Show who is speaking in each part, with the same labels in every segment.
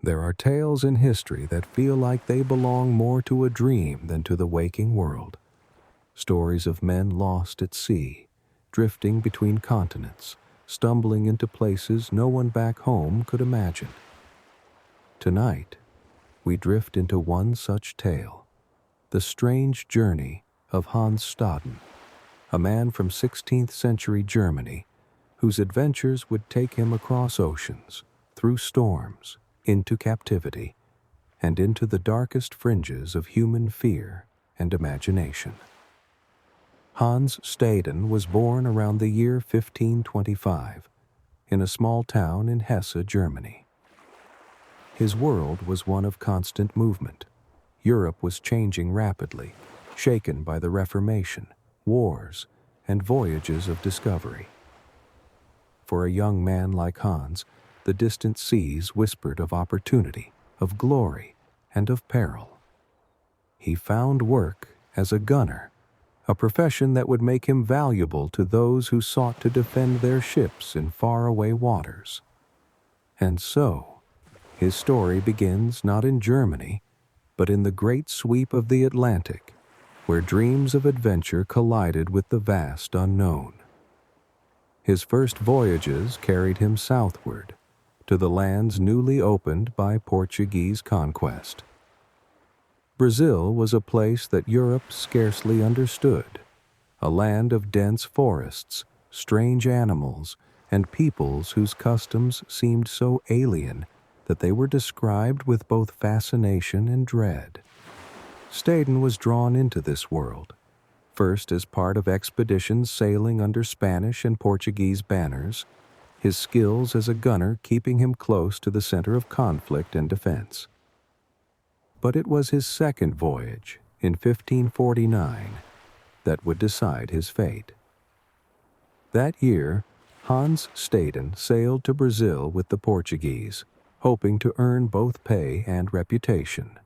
Speaker 1: There are tales in history that feel like they belong more to a dream than to the waking world. Stories of men lost at sea, drifting between continents, stumbling into places no one back home could imagine. Tonight, we drift into one such tale, the strange journey of Hans Staden, a man from 16th century Germany whose adventures would take him across oceans, through storms, into captivity, and into the darkest fringes of human fear and imagination. Hans Staden was born around the year 1525 in a small town in Hesse, Germany. His world was one of constant movement. Europe was changing rapidly, shaken by the Reformation, wars, and voyages of discovery. For a young man like Hans, the distant seas whispered of opportunity, of glory, and of peril. He found work as a gunner, a profession that would make him valuable to those who sought to defend their ships in faraway waters. And so, his story begins not in Germany, but in the great sweep of the Atlantic, where dreams of adventure collided with the vast unknown. His first voyages carried him southward, to the lands newly opened by Portuguese conquest. Brazil was a place that Europe scarcely understood, a land of dense forests, strange animals, and peoples whose customs seemed so alien that they were described with both fascination and dread. Staden was drawn into this world, first as part of expeditions sailing under Spanish and Portuguese banners, his skills as a gunner keeping him close to the center of conflict and defense. But it was his second voyage, in 1549, that would decide his fate. That year, Hans Staden sailed to Brazil with the Portuguese, hoping to earn both pay and reputation.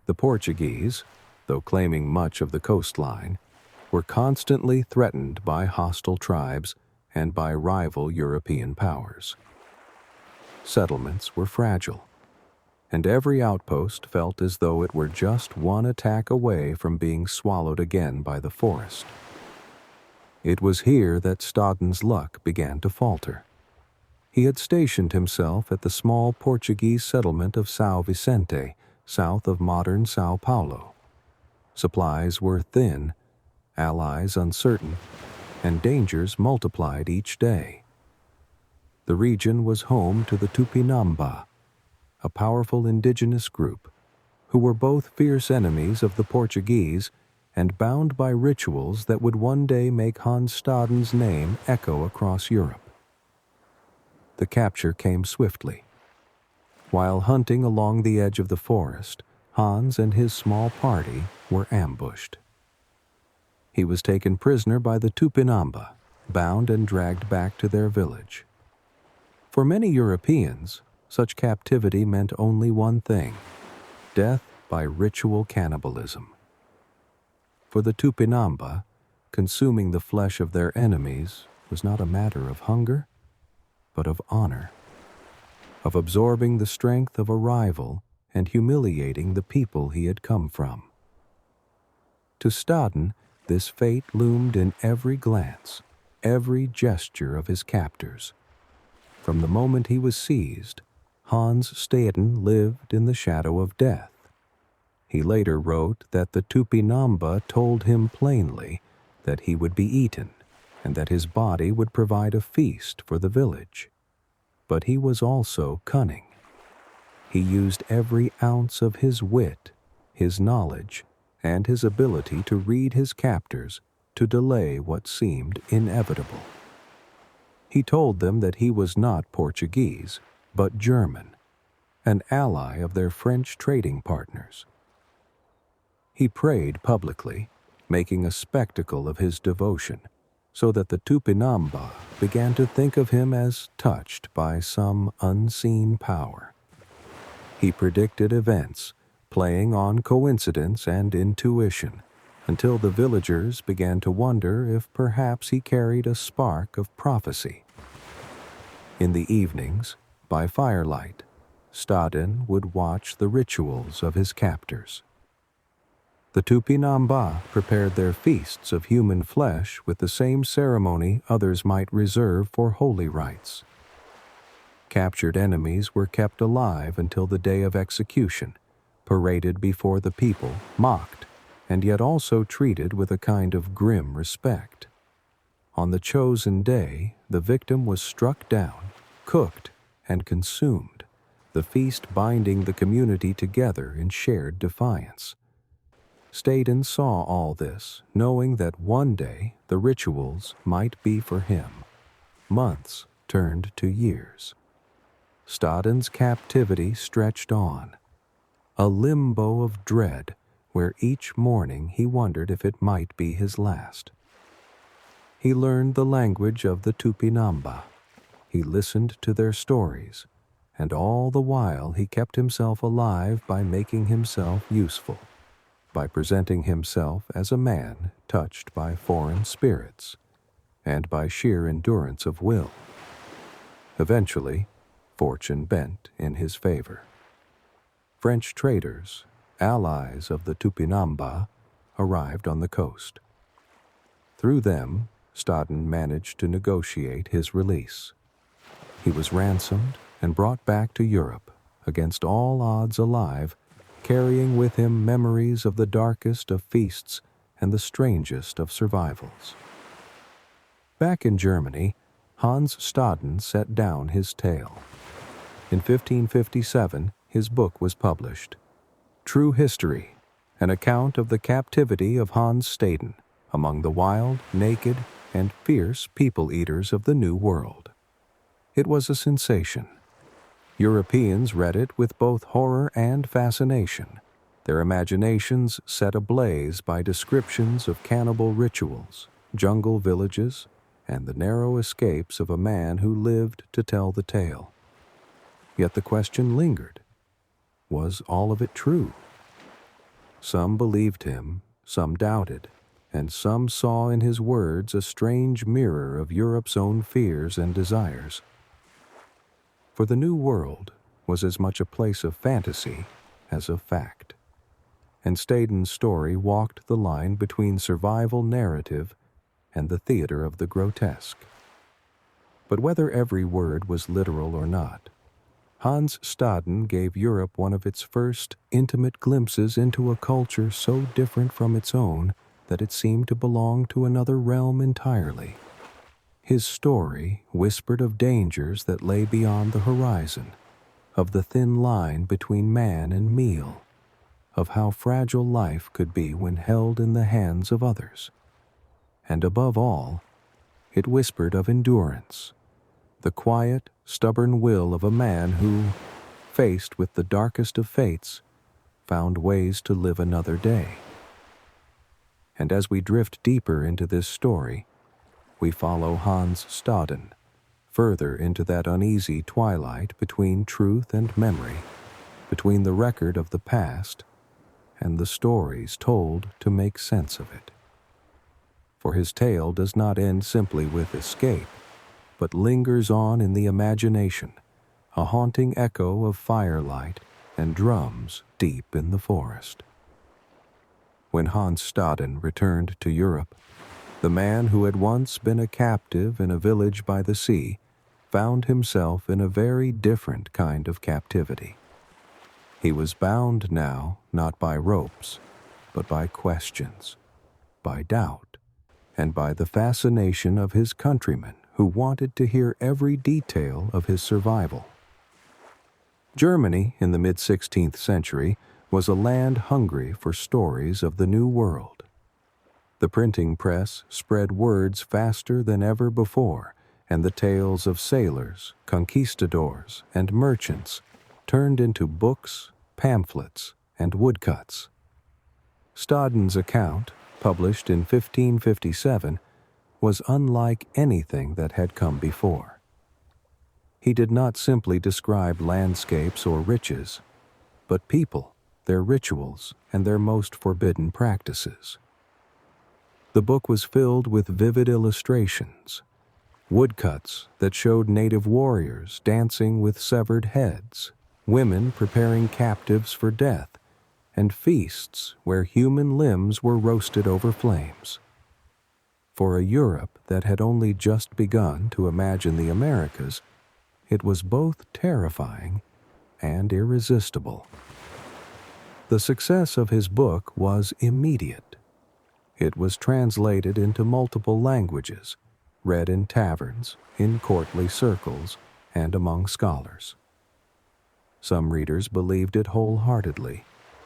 Speaker 1: The Portuguese, though claiming much of the coastline, were constantly threatened by hostile tribes and by rival European powers. Settlements were fragile, and every outpost felt as though it were just one attack away from being swallowed again by the forest. It was here that Staden's luck began to falter. He had stationed himself at the small Portuguese settlement of São Vicente, south of modern São Paulo. Supplies were thin, allies uncertain, and dangers multiplied each day. The region was home to the Tupinambá, a powerful indigenous group, who were both fierce enemies of the Portuguese and bound by rituals that would one day make Hans Staden's name echo across Europe. The capture came swiftly. While hunting along the edge of the forest, Hans and his small party were ambushed. He was taken prisoner by the Tupinambá, bound and dragged back to their village. For many Europeans, such captivity meant only one thing: death by ritual cannibalism. For the Tupinambá, consuming the flesh of their enemies was not a matter of hunger, but of honor, of absorbing the strength of a rival and humiliating the people he had come from. To Staden, this fate loomed in every glance, every gesture of his captors. From the moment he was seized, Hans Staden lived in the shadow of death. He later wrote that the Tupinambá told him plainly that he would be eaten and that his body would provide a feast for the village. But he was also cunning. He used every ounce of his wit, his knowledge, and his ability to read his captors to delay what seemed inevitable. He told them that he was not Portuguese, but German, an ally of their French trading partners. He prayed publicly, making a spectacle of his devotion, so that the Tupinambá began to think of him as touched by some unseen power. He predicted events, playing on coincidence and intuition, until the villagers began to wonder if perhaps he carried a spark of prophecy. In the evenings, by firelight, Staden would watch the rituals of his captors. The Tupinambá prepared their feasts of human flesh with the same ceremony others might reserve for holy rites. Captured enemies were kept alive until the day of execution, paraded before the people, mocked, and yet also treated with a kind of grim respect. On the chosen day, the victim was struck down, cooked, and consumed, the feast binding the community together in shared defiance. Staden saw all this, knowing that one day the rituals might be for him. Months turned to years. Staden's captivity stretched on, a limbo of dread where each morning he wondered if it might be his last. He learned the language of the Tupinambá. He listened to their stories, and all the while he kept himself alive by making himself useful, by presenting himself as a man touched by foreign spirits, and by sheer endurance of will. Eventually, fortune bent in his favor. French traders, allies of the Tupinambá, arrived on the coast. Through them, Staden managed to negotiate his release. He was ransomed and brought back to Europe, against all odds alive, carrying with him memories of the darkest of feasts and the strangest of survivals. Back in Germany, Hans Staden set down his tale. In 1557, his book was published, True History, an account of the captivity of Hans Staden among the wild, naked, and fierce people-eaters of the New World. It was a sensation. Europeans read it with both horror and fascination, their imaginations set ablaze by descriptions of cannibal rituals, jungle villages, and the narrow escapes of a man who lived to tell the tale. Yet the question lingered. Was all of it true? Some believed him, some doubted, and some saw in his words a strange mirror of Europe's own fears and desires. For the New World was as much a place of fantasy as of fact, and Staden's story walked the line between survival narrative and the theater of the grotesque. But whether every word was literal or not, Hans Staden gave Europe one of its first intimate glimpses into a culture so different from its own that it seemed to belong to another realm entirely. His story whispered of dangers that lay beyond the horizon, of the thin line between man and meal, of how fragile life could be when held in the hands of others. And above all, it whispered of endurance, the quiet, stubborn will of a man who, faced with the darkest of fates, found ways to live another day. And as we drift deeper into this story, we follow Hans Staden further into that uneasy twilight between truth and memory, between the record of the past and the stories told to make sense of it. For his tale does not end simply with escape, but lingers on in the imagination, a haunting echo of firelight and drums deep in the forest. When Hans Staden returned to Europe, the man who had once been a captive in a village by the sea found himself in a very different kind of captivity. He was bound now not by ropes, but by questions, by doubt, and by the fascination of his countrymen who wanted to hear every detail of his survival. Germany in the mid-16th century was a land hungry for stories of the New World. The printing press spread words faster than ever before, and the tales of sailors, conquistadors, and merchants turned into books, pamphlets, and woodcuts. Staden's account, published in 1557, was unlike anything that had come before. He did not simply describe landscapes or riches, but people, their rituals, and their most forbidden practices. The book was filled with vivid illustrations, woodcuts that showed native warriors dancing with severed heads, women preparing captives for death, and feasts where human limbs were roasted over flames. For a Europe that had only just begun to imagine the Americas, it was both terrifying and irresistible. The success of his book was immediate. It was translated into multiple languages, read in taverns, in courtly circles, and among scholars. Some readers believed it wholeheartedly,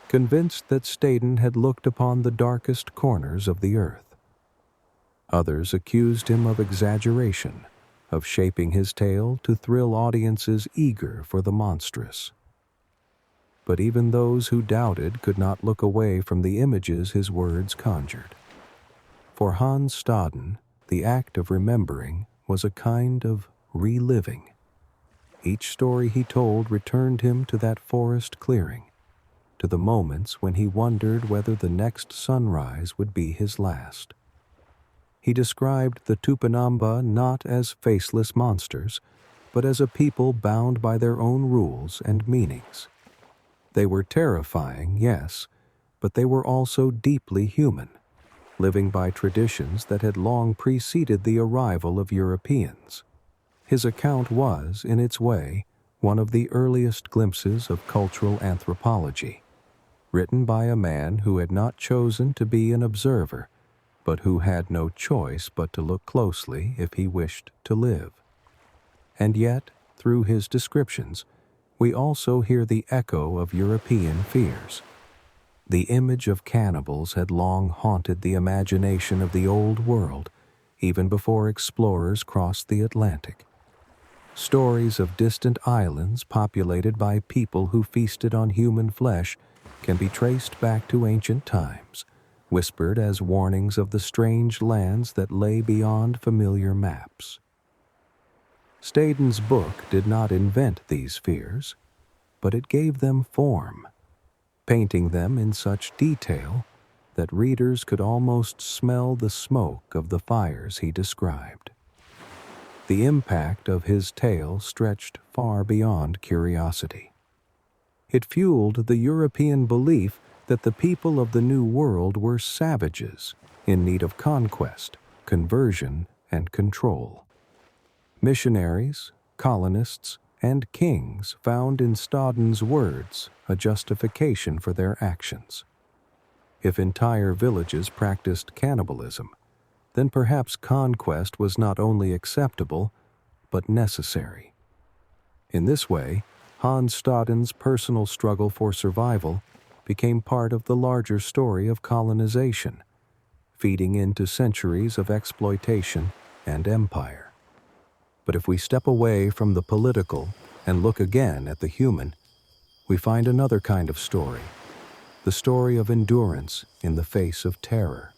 Speaker 1: convinced that Staden had looked upon the darkest corners of the earth. Others accused him of exaggeration, of shaping his tale to thrill audiences eager for the monstrous. But even those who doubted could not look away from the images his words conjured. For Hans Staden, the act of remembering was a kind of reliving. Each story he told returned him to that forest clearing, to the moments when he wondered whether the next sunrise would be his last. He described the Tupinambá not as faceless monsters, but as a people bound by their own rules and meanings. They were terrifying, yes, but they were also deeply human, living by traditions that had long preceded the arrival of Europeans. His account was, in its way, one of the earliest glimpses of cultural anthropology, written by a man who had not chosen to be an observer, but who had no choice but to look closely if he wished to live. And yet, through his descriptions, we also hear the echo of European fears. The image of cannibals had long haunted the imagination of the Old World, even before explorers crossed the Atlantic. Stories of distant islands populated by people who feasted on human flesh can be traced back to ancient times, whispered as warnings of the strange lands that lay beyond familiar maps. Staden's book did not invent these fears, but it gave them form, painting them in such detail that readers could almost smell the smoke of the fires he described. The impact of his tale stretched far beyond curiosity. It fueled the European belief that the people of the New World were savages in need of conquest, conversion, and control. Missionaries, colonists, and kings found in Staden's words a justification for their actions. If entire villages practiced cannibalism, then perhaps conquest was not only acceptable, but necessary. In this way, Hans Staden's personal struggle for survival became part of the larger story of colonization, feeding into centuries of exploitation and empire. But if we step away from the political and look again at the human, we find another kind of story, the story of endurance in the face of terror.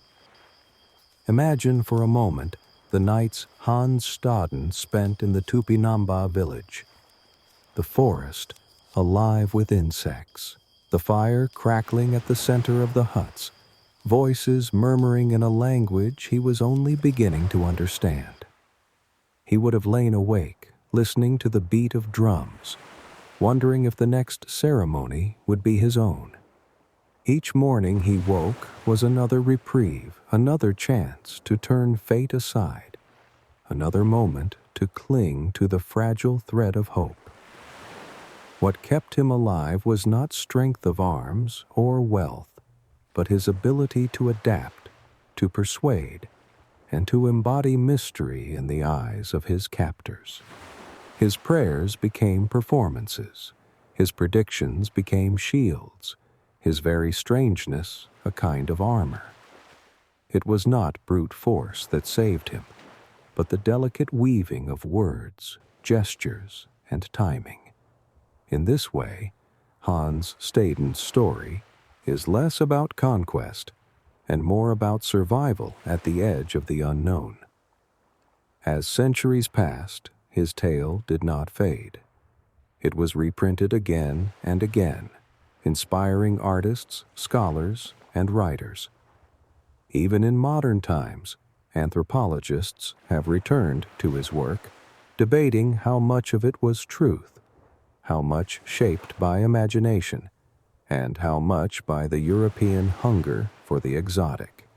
Speaker 1: Imagine for a moment the nights Hans Staden spent in the Tupinambá village. The forest alive with insects, the fire crackling at the center of the huts, voices murmuring in a language he was only beginning to understand. He would have lain awake, listening to the beat of drums, wondering if the next ceremony would be his own. Each morning he woke was another reprieve, another chance to turn fate aside, another moment to cling to the fragile thread of hope. What kept him alive was not strength of arms or wealth, but his ability to adapt, to persuade, and to embody mystery in the eyes of his captors. His prayers became performances, his predictions became shields, his very strangeness a kind of armor. It was not brute force that saved him, but the delicate weaving of words, gestures, and timing. In this way, Hans Staden's story is less about conquest and more about survival at the edge of the unknown. As centuries passed, his tale did not fade. It was reprinted again and again, inspiring artists, scholars, and writers. Even in modern times, anthropologists have returned to his work, debating how much of it was truth, how much shaped by imagination, and how much by the European hunger for the exotic.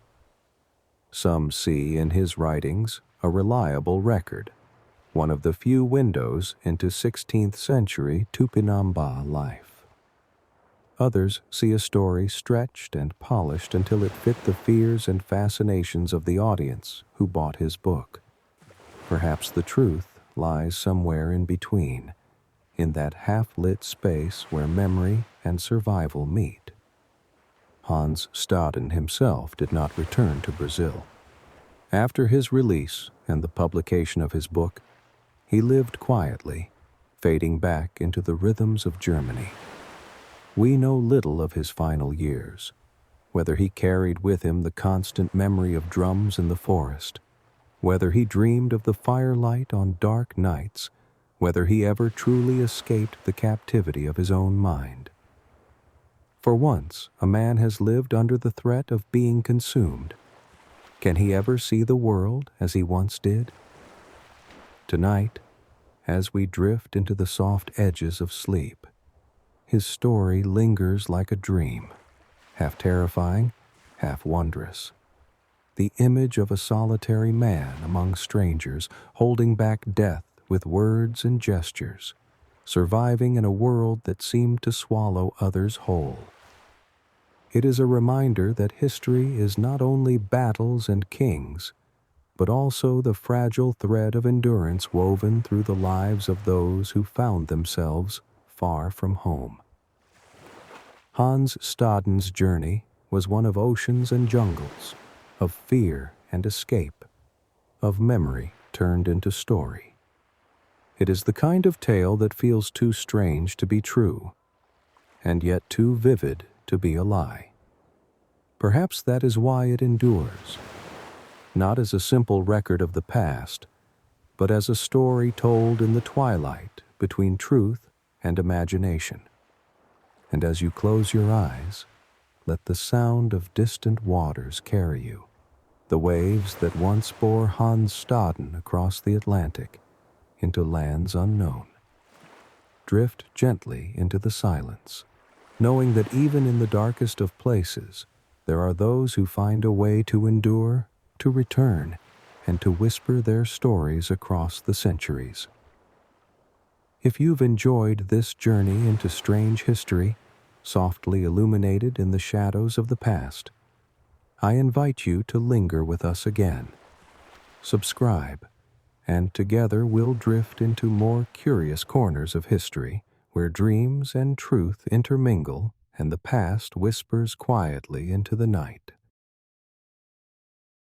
Speaker 1: Some see in his writings a reliable record, one of the few windows into 16th century Tupinambá life. Others see a story stretched and polished until it fit the fears and fascinations of the audience who bought his book. Perhaps the truth lies somewhere in between, in that half-lit space where memory and survival meet. Hans Staden himself did not return to Brazil. After his release and the publication of his book, he lived quietly, fading back into the rhythms of Germany. We know little of his final years, whether he carried with him the constant memory of drums in the forest, whether he dreamed of the firelight on dark nights, whether he ever truly escaped the captivity of his own mind. For once, a man has lived under the threat of being consumed. Can he ever see the world as he once did? Tonight, as we drift into the soft edges of sleep, his story lingers like a dream, half terrifying, half wondrous. The image of a solitary man among strangers, holding back death with words and gestures, surviving in a world that seemed to swallow others whole. It is a reminder that history is not only battles and kings, but also the fragile thread of endurance woven through the lives of those who found themselves far from home. Hans Staden's journey was one of oceans and jungles, of fear and escape, of memory turned into story. It is the kind of tale that feels too strange to be true, and yet too vivid to be a lie. Perhaps that is why it endures, not as a simple record of the past, but as a story told in the twilight between truth and imagination. And as you close your eyes, let the sound of distant waters carry you, the waves that once bore Hans Staden across the Atlantic into lands unknown. Drift gently into the silence, knowing that even in the darkest of places, there are those who find a way to endure, to return, and to whisper their stories across the centuries. If you've enjoyed this journey into strange history, softly illuminated in the shadows of the past, I invite you to linger with us again. Subscribe, and together we'll drift into more curious corners of history where dreams and truth intermingle and the past whispers quietly into the night.